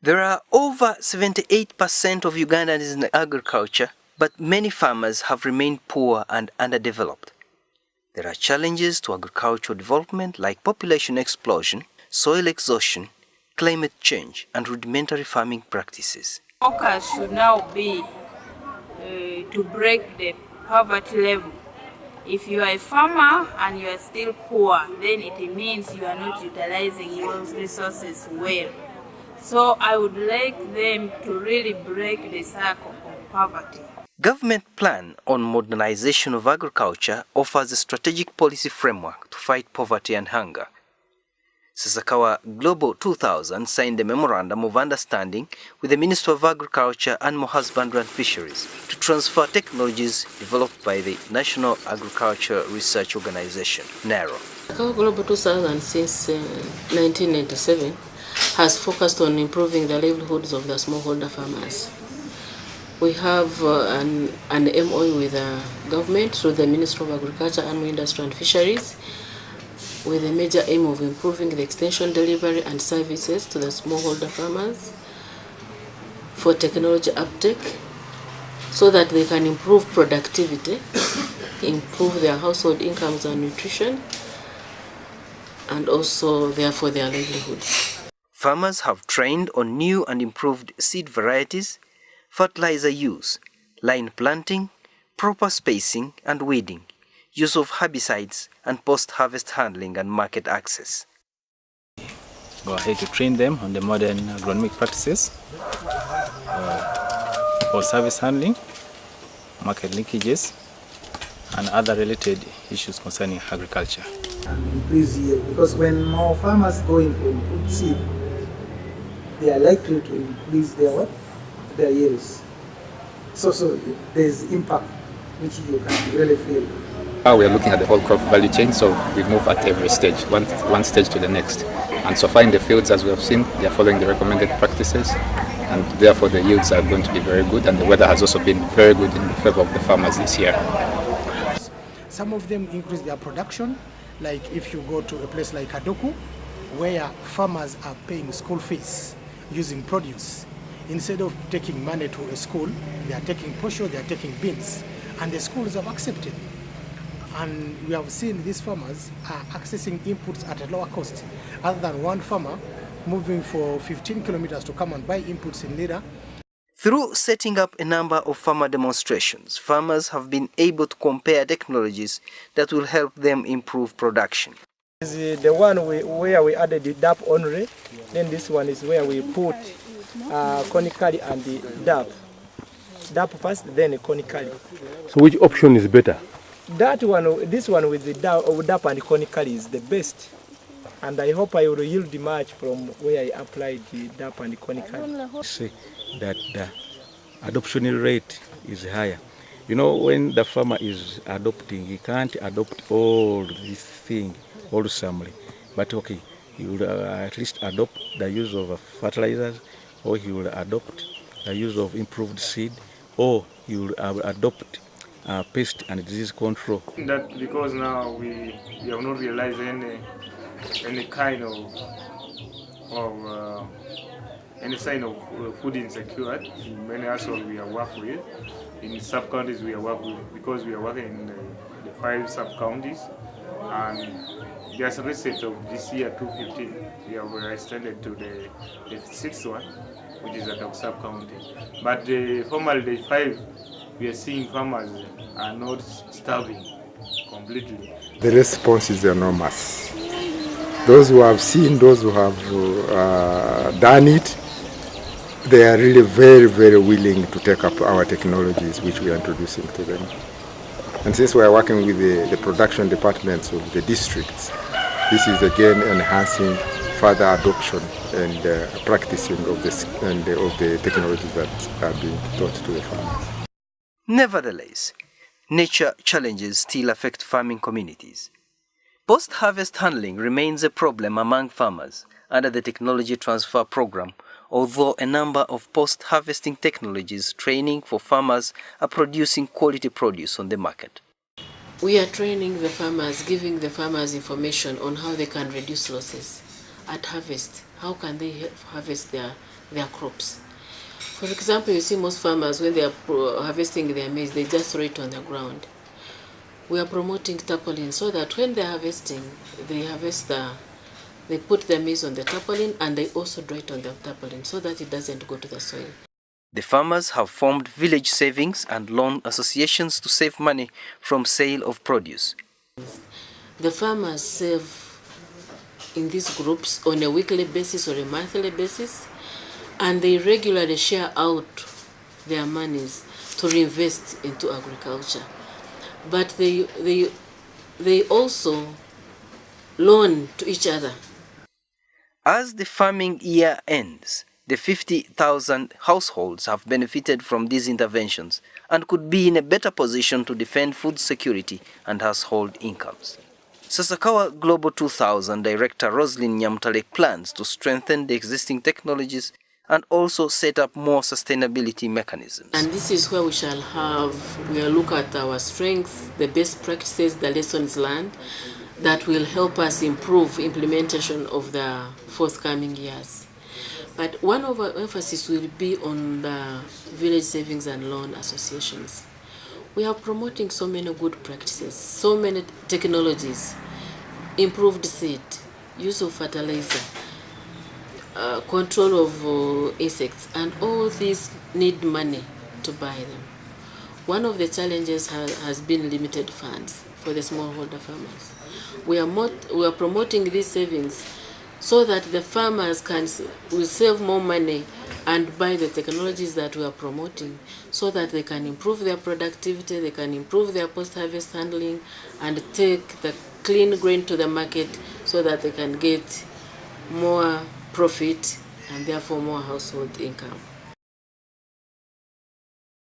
There are over 78% of Ugandans in agriculture, but many farmers have remained poor and underdeveloped. There are challenges to agricultural development like population explosion, soil exhaustion, climate change, and rudimentary farming practices. Focus should now be to break the poverty level. If you are a farmer and you are still poor, then it means you are not utilizing your resources well. So I would like them to really break the cycle of poverty. Government plan on modernization of agriculture offers a strategic policy framework to fight poverty and hunger. Sasakawa Global 2000 signed a memorandum of understanding with the Ministry of Agriculture, Animal Husbandry and Fisheries to transfer technologies developed by the National Agriculture Research Organization, NARO. Sasakawa Global 2000 since 1997 has focused on improving the livelihoods of the smallholder farmers. We have an MOU with the government through the Ministry of Agriculture, Animal Industry and Fisheries, with a major aim of improving the extension delivery and services to the smallholder farmers for technology uptake so that they can improve productivity, improve their household incomes and nutrition, and also therefore their livelihoods. Farmers have trained on new and improved seed varieties, fertilizer use, line planting, proper spacing and weeding, use of herbicides, and post-harvest handling and market access. Go ahead to train them on the modern agronomic practices, post-harvest handling, market linkages, and other related issues concerning agriculture. Increase yield, because when more farmers go in for improved seed, they are likely to increase their yields. So there's impact which you can really feel. We are looking at the whole crop value chain, so we move at every stage, one stage to the next. And so far in the fields, as we have seen, they are following the recommended practices, and therefore the yields are going to be very good, and the weather has also been very good in favor of the farmers this year. Some of them increase their production, like if you go to a place like Adoku, where farmers are paying school fees using produce. Instead of taking money to a school, they are taking posho, they are taking beans, and the schools have accepted. And we have seen these farmers are accessing inputs at a lower cost, other than one farmer moving for 15 kilometers to come and buy inputs in Lira. Through setting up a number of farmer demonstrations, farmers have been able to compare technologies that will help them improve production. This is the one where we added the DAP only, then this one is where we put conically and the DAP. DAP first, then conically. So which option is better? That one, this one with the DAP and conically is the best. And I hope I will yield much from where I applied the DAP and conically. Say that the adoption rate is higher. You know, when the farmer is adopting, he can't adopt all these things wholesomely. But okay, he will at least adopt the use of fertilizers, or he will adopt the use of improved seed, or he will adopt pest and disease control. That because now we have not realized any kind of any sign of food insecurity in many households we are working with. In sub-counties we are working with, because we are working in the 5 sub-counties, and there's a receipt of this year 2015. We have extended to the 6th one, which is a dog sub-county. But formally the 5, we are seeing farmers are not starving completely. The response is enormous. Those who have seen, those who have done it, they are really very, very willing to take up our technologies which we are introducing to them. And since we are working with the production departments of the districts, this is again enhancing further adoption and practicing of the technologies that are being taught to the farmers. Nevertheless, nature challenges still affect farming communities. Post-harvest handling remains a problem among farmers under the Technology Transfer Program, although a number of post-harvesting technologies training for farmers are producing quality produce on the market. We are training the farmers, giving the farmers information on how they can reduce losses at harvest how can they harvest their crops. For example, you see most farmers, when they are harvesting their maize, they just throw it on the ground. We are promoting tarpaulin so that when they're harvesting, they put the maize on the tarpaulin and they also dry it on the tarpaulin so that it doesn't go to the soil. The farmers have formed village savings and loan associations to save money from sale of produce. The farmers save in these groups on a weekly basis or a monthly basis, and they regularly share out their monies to reinvest into agriculture. But they also loan to each other. As the farming year ends, the 50,000 households have benefited from these interventions and could be in a better position to defend food security and household incomes. Sasakawa Global 2000 Director Roslyn Nyamtalek plans to strengthen the existing technologies and also set up more sustainability mechanisms. And this is where we'll look at our strengths, the best practices, the lessons learned that will help us improve implementation of the forthcoming years. But one of our emphasis will be on the village savings and loan associations. We are promoting so many good practices, so many technologies, improved seed, use of fertilizer, control of insects, and all these need money to buy them. One of the challenges has been limited funds for the smallholder farmers. We are promoting these savings so that the farmers will save more money and buy the technologies that we are promoting so that they can improve their productivity, they can improve their post-harvest handling, and take the clean grain to the market so that they can get more profit and therefore more household income.